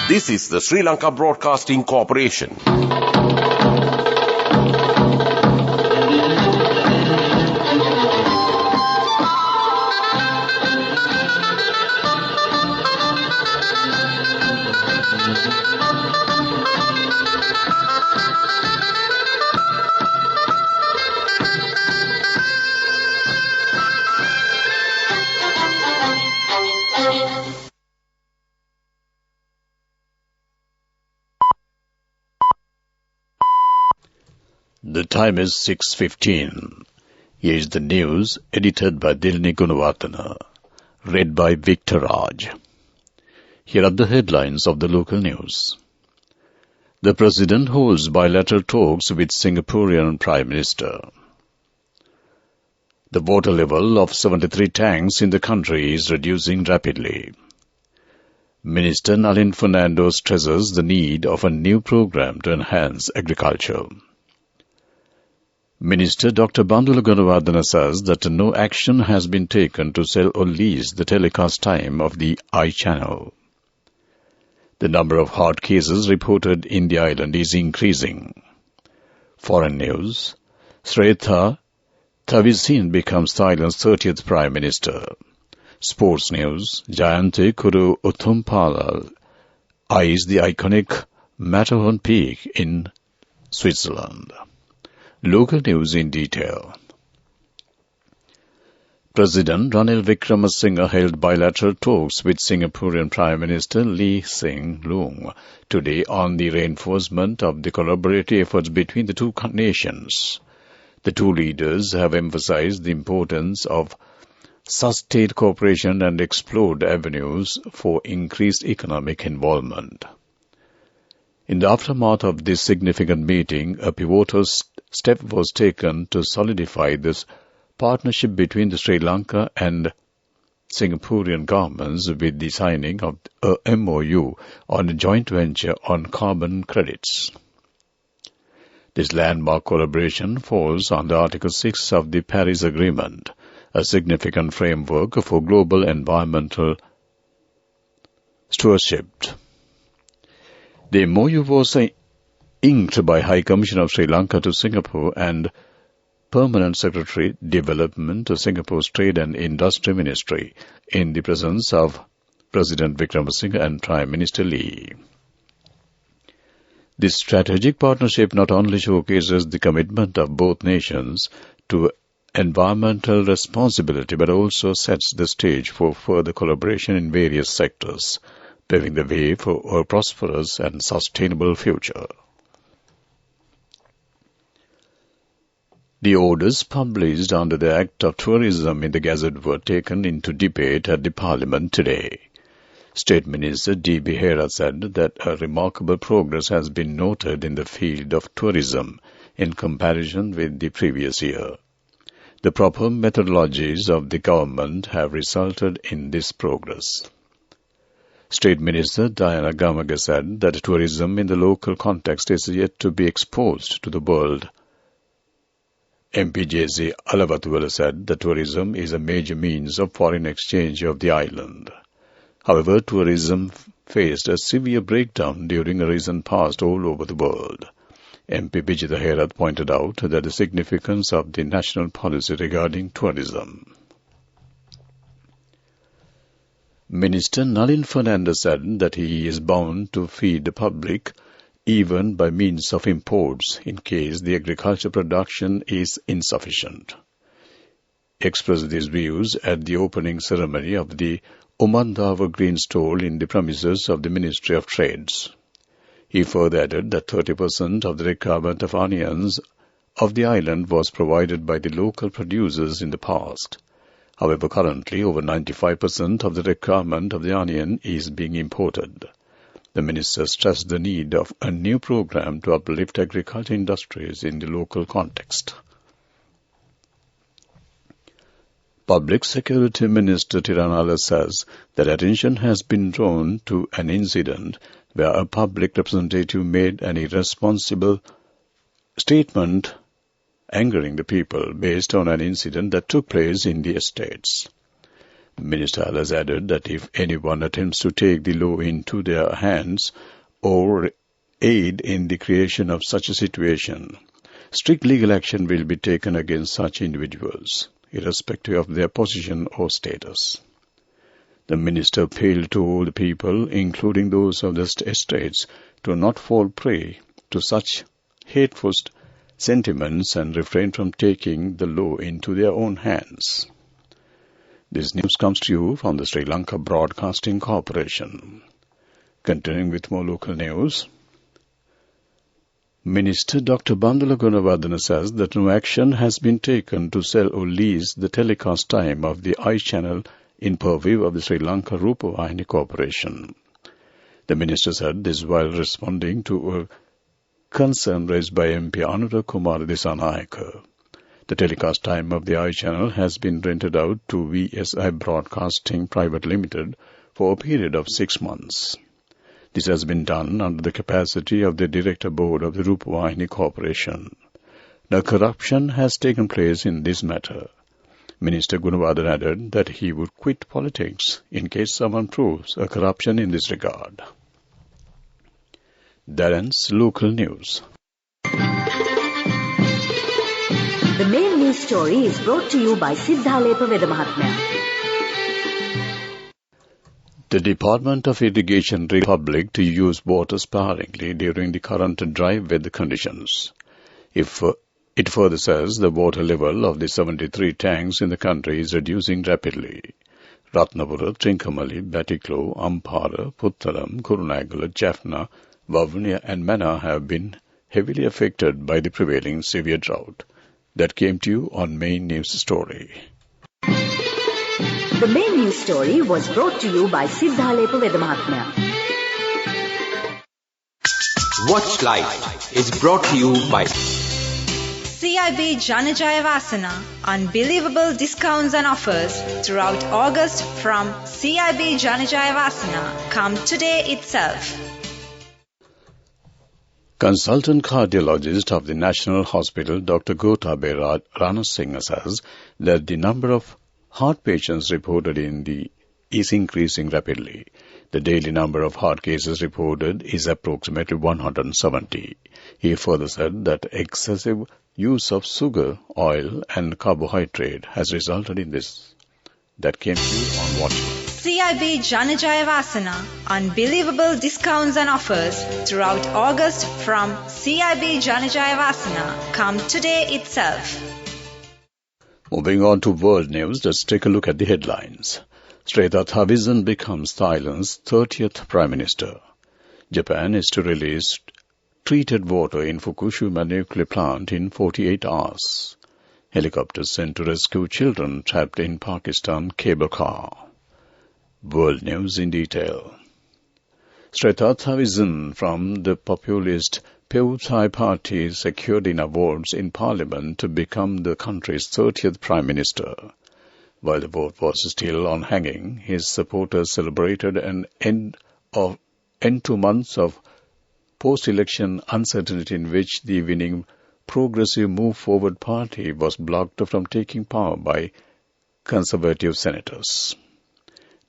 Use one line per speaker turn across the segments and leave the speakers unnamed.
This is the Sri Lanka Broadcasting Corporation.
The time is 6:15. Here is the news, edited by Dilni Gunawardena, read by Victor Raj. Here are the headlines of the local news. The President holds bilateral talks with Singaporean Prime Minister. The water level of 73 tanks in the country is reducing rapidly. Minister Nalin Fernando stresses the need of a new program to enhance agriculture. Minister Dr. Bandula Gunawardena says that no action has been taken to sell or lease the telecast time of the I-channel. The number of heart cases reported in the island is increasing. Foreign news. Srettha Thavisin becomes Thailand's 30th Prime Minister. Sports news. Jayante Kuru Uthumpala eyes the iconic Matterhorn Peak in Switzerland. Local news in detail. President Ranil Wickremesinghe held bilateral talks with Singaporean Prime Minister Lee Hsien Loong today on the reinforcement of the collaborative efforts between the two nations. The two leaders have emphasized the importance of sustained cooperation and explored avenues for increased economic involvement. In the aftermath of this significant meeting, a pivotal step was taken to solidify this partnership between the Sri Lanka and Singaporean governments with the signing of a MOU on a joint venture on carbon credits. This landmark collaboration falls under Article 6 of the Paris Agreement, a significant framework for global environmental stewardship. The MOU was inked by High Commissioner of Sri Lanka to Singapore and Permanent Secretary Development to Singapore's Trade and Industry Ministry in the presence of President Wickremesinghe and Prime Minister Lee. This strategic partnership not only showcases the commitment of both nations to environmental responsibility but also sets the stage for further collaboration in various sectors, paving the way for a prosperous and sustainable future. The orders published under the Act of Tourism in the Gazette were taken into debate at the Parliament today. State Minister D.B. Hera said that a remarkable progress has been noted in the field of tourism in comparison with the previous year. The proper methodologies of the government have resulted in this progress. State Minister Diana Gamaga said that tourism in the local context is yet to be exposed to the world. MP J.C. Alavathuvala said that tourism is a major means of foreign exchange of the island. However, tourism faced a severe breakdown during a recent past all over the world. MP Vijitha Herath pointed out that the significance of the national policy regarding tourism. Minister Nalin Fernando said that he is bound to feed the public even by means of imports in case the agriculture production is insufficient. He expressed these views at the opening ceremony of the Umandava Green Stall in the premises of the Ministry of Trades. He further added that 30% of the requirement of onions of the island was provided by the local producers in the past. However, currently over 95% of the requirement of the onion is being imported. The minister stressed the need of a new program to uplift agriculture industries in the local context. Public Security Minister Tiranala says that attention has been drawn to an incident where a public representative made an irresponsible statement angering the people based on an incident that took place in the estates. Minister has added that if anyone attempts to take the law into their hands or aid in the creation of such a situation, strict legal action will be taken against such individuals, irrespective of their position or status. The minister appealed to all the people, including those of the estates, to not fall prey to such hateful sentiments and refrain from taking the law into their own hands. This news comes to you from the Sri Lanka Broadcasting Corporation. Continuing with more local news, Minister Dr. Bandula Gunawardena says that no action has been taken to sell or lease the telecast time of the iChannel in purview of the Sri Lanka Rupavahini Corporation. The minister said this while responding to a concern raised by MP Anura Kumar Disanayake. The telecast time of the iChannel has been rented out to VSI Broadcasting Private Limited for a period of 6 months. This has been done under the capacity of the Director Board of the Rupavahini Corporation. No corruption has taken place in this matter. Minister Gunawardena added that he would quit politics in case someone proves a corruption in this regard. That ends local news.
The main news story is brought to you by Siddhalepa Vedamahatmya.
The Department of Irrigation urged the public to use water sparingly during the current dry weather conditions. It further says the water level of the 73 tanks in the country is reducing rapidly. Ratnapura, Trincomalee, Batiklo, Ampara, Puttalam, Kurunegala, Jaffna, Vavuniya and Mana have been heavily affected by the prevailing severe drought. That came to you on Main News Story.
The main news story was brought to you by Siddhalepa Vedamahatmya.
Watch Live is brought to you by
CIB Janajaya Vasana. Unbelievable discounts and offers throughout August from CIB Janajaya Vasana. Come today itself.
Consultant cardiologist of the National Hospital, Dr. Gotabaya Ranasinghe says that the number of heart patients reported is increasing rapidly. The daily number of heart cases reported is approximately 170. He further said that excessive use of sugar, oil and carbohydrate has resulted in this. That came to you on Watch.
CIB Janajaya Vasana. Unbelievable discounts and offers throughout August from CIB Janajaya Vasana. Come today itself.
Moving on to world news, let's take a look at the headlines. Srettha Thavisin becomes Thailand's 30th Prime Minister. Japan is to release treated water in Fukushima nuclear plant in 48 hours. Helicopters sent to rescue children trapped in Pakistan cable car. World news in detail. Srettha Thavisin from the populist Pheu Thai party secured in awards in parliament to become the country's 30th Prime Minister. While the vote was still on hanging, his supporters celebrated an end to months of post-election uncertainty in which the winning Progressive Move Forward party was blocked from taking power by conservative senators.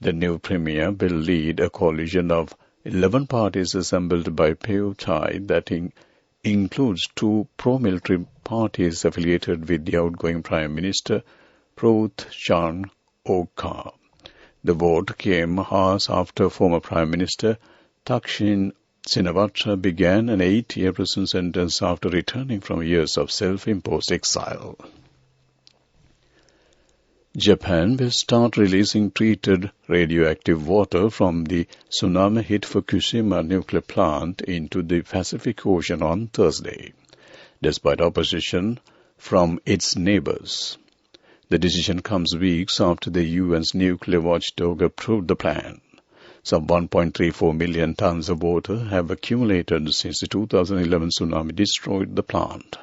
The new premier will lead a coalition of 11 parties assembled by Pheu Thai that includes 2 pro-military parties affiliated with the outgoing Prime Minister Prayut Chan-o-cha. The vote came hours after former Prime Minister Thaksin Shinawatra began an 8-year prison sentence after returning from years of self-imposed exile. Japan will start releasing treated radioactive water from the tsunami-hit Fukushima nuclear plant into the Pacific Ocean on Thursday, despite opposition from its neighbors. The decision comes weeks after the UN's nuclear watchdog approved the plan. Some 1.34 million tons of water have accumulated since the 2011 tsunami destroyed the plant.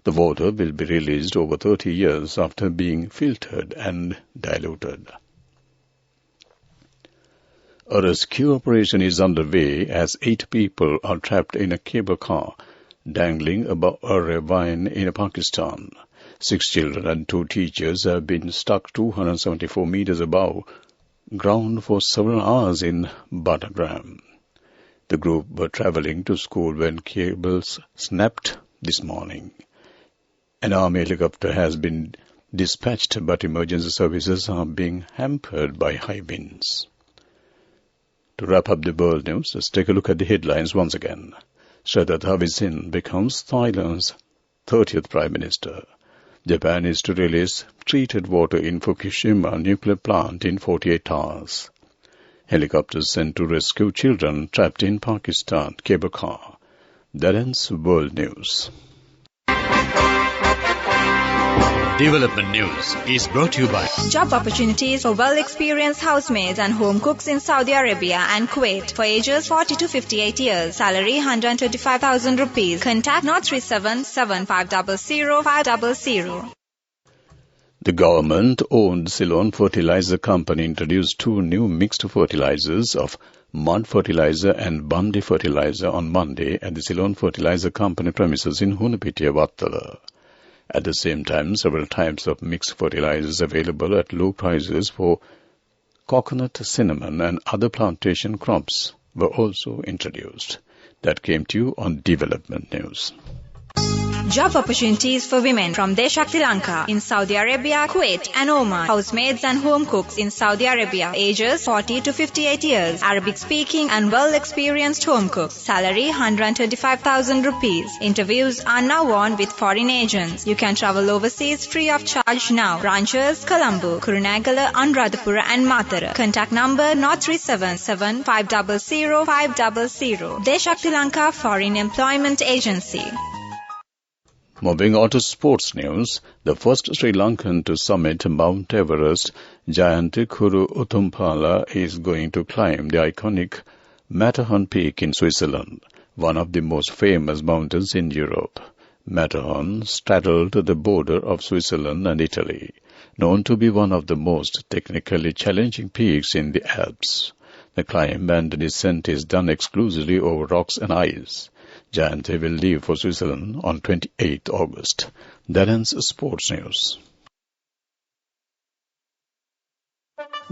The water will be released over 30 years after being filtered and diluted. A rescue operation is underway as 8 people are trapped in a cable car dangling above a ravine in Pakistan. 6 children and 2 teachers have been stuck 274 meters above ground for several hours in Badagram. The group were traveling to school when cables snapped this morning. An army helicopter has been dispatched, but emergency services are being hampered by high winds. To wrap up the world news, let's take a look at the headlines once again. Shraddha Thavisin becomes Thailand's 30th Prime Minister. Japan is to release treated water in Fukushima nuclear plant in 48 hours. Helicopters sent to rescue children trapped in Pakistan cable car. That ends world news.
Development News is brought to you by
Job opportunities for well-experienced housemaids and home cooks in Saudi Arabia and Kuwait for ages 40 to 58 years. Salary 125,000 rupees. Contact 037 7500 500.
The government-owned Ceylon Fertilizer Company introduced 2 new mixed fertilizers of mud fertilizer and Bandi fertilizer on Monday at the Ceylon Fertilizer Company premises in Hunapitiya, Vattala. At the same time, several types of mixed fertilizers available at low prices for coconut, cinnamon and other plantation crops were also introduced. That came to you on Development News.
Job opportunities for women from Deshakti Lanka in Saudi Arabia, Kuwait and Oman. Housemaids and home cooks in Saudi Arabia, ages 40 to 58 years. Arabic speaking and well-experienced home cooks. Salary 125,000 rupees. Interviews are now on with foreign agents. You can travel overseas free of charge now. Branches Colombo, Kurunegala, Anuradhapura and Matara. Contact number 0377 500 500. Deshakti Lanka Foreign Employment Agency.
Moving on to sports news, the first Sri Lankan to summit Mount Everest, Jayanti Kuru Uthumpala, is going to climb the iconic Matterhorn Peak in Switzerland, one of the most famous mountains in Europe. Matterhorn straddled the border of Switzerland and Italy, known to be one of the most technically challenging peaks in the Alps. The climb and descent is done exclusively over rocks and ice. Jayanti will leave for Switzerland on 28 August. That ends sports news.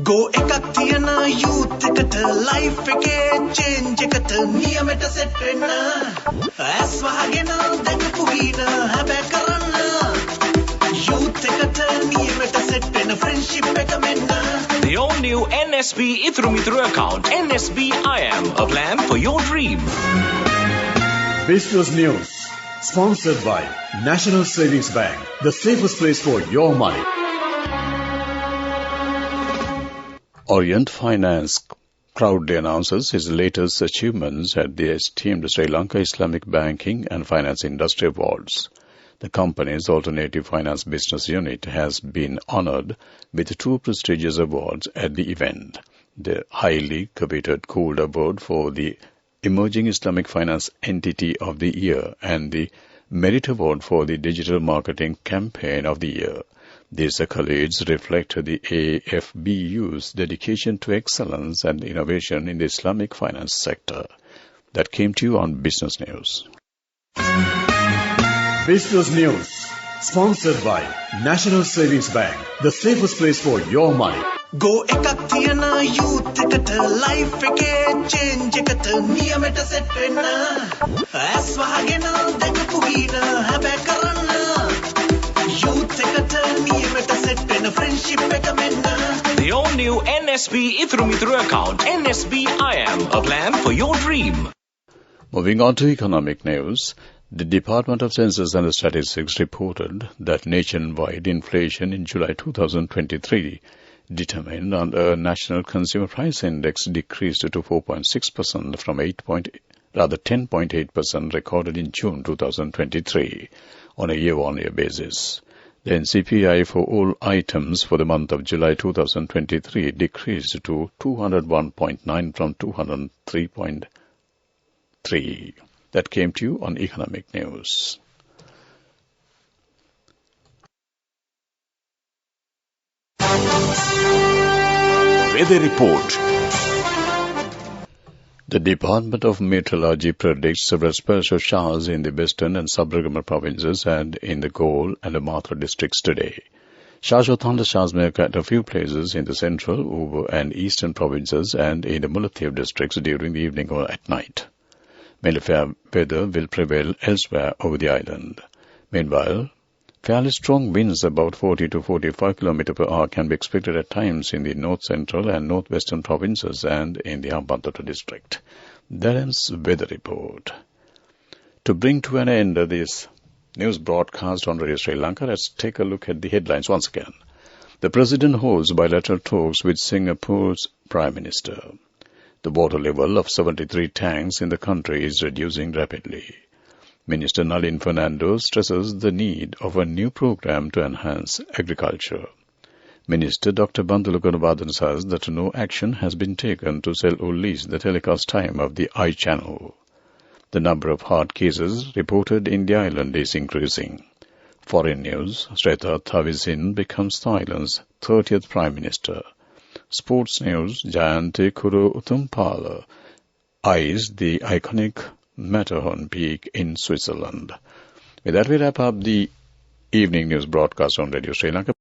Go ekak thiyana youth eකට life එකේ change එකට නියමෙට set වෙන්න ඇස් වහගෙන දැකපු ගින හැබැ කරන්න youth එකට නියමෙට set වෙන්න friendship එක මෙන්න.
The all-new NSB Ithru account, NSB IM, a plan for your dream.
Business News, sponsored by National Savings Bank, the safest place for your money.
Orient Finance proudly announces its latest achievements at the esteemed Sri Lanka Islamic Banking and Finance Industry Awards. The company's alternative finance business unit has been honored with 2 prestigious awards at the event. The highly coveted Gold Award for the Emerging Islamic Finance Entity of the Year and the Merit Award for the Digital Marketing Campaign of the Year. These accolades reflect the AFBU's dedication to excellence and innovation in the Islamic finance sector. That came to you on Business News.
Business News, sponsored by National Savings Bank, the safest place for your money.
Go ekak thiyana youth එකට life එකේ change එකට නියමෙට set වෙන්න ඇස් වහගෙන දැකපු ගින හැබැ කරන්න youth එකට නියමෙට set වෙන්න friendship එක මෙන්න.
The all-new NSB Ithru account, NSB IM, a plan for your dream.
Moving on to economic news, the Department of Census and Statistics reported that nationwide inflation in July 2023 determined under a national consumer price index decreased to 4.6% from 10.8% recorded in June 2023 on a year-on-year basis. The NCPI for all items for the month of July 2023 decreased to 201.9 from 203.3. That came to you on economic news.
Weather report.
The Department of Meteorology predicts several special showers in the western and sub-Ragama provinces and in the Galle and the Mathura districts today. Showers or thunder showers may occur at a few places in the central, Uber and eastern provinces and in the Mullaitivu districts during the evening or at night. Mainly fair weather will prevail elsewhere over the island. Meanwhile, fairly strong winds about 40 to 45 km per hour can be expected at times in the north-central and northwestern provinces and in the Hambantota district. That ends weather report. To bring to an end this news broadcast on Radio Sri Lanka, let's take a look at the headlines once again. The President holds bilateral talks with Singapore's Prime Minister. The water level of 73 tanks in the country is reducing rapidly. Minister Nalin Fernando stresses the need of a new program to enhance agriculture. Minister Dr. Bandulu Gunawardene says that no action has been taken to sell or lease the telecast time of the I-channel. The number of heart cases reported in the island is increasing. Foreign news, Sretha Thavisin becomes Thailand's 30th Prime Minister. Sports news, Jayante Kuro Utumpala eyes the iconic Matterhorn Peak in Switzerland. With that, we wrap up the evening news broadcast on Radio Sri Lanka.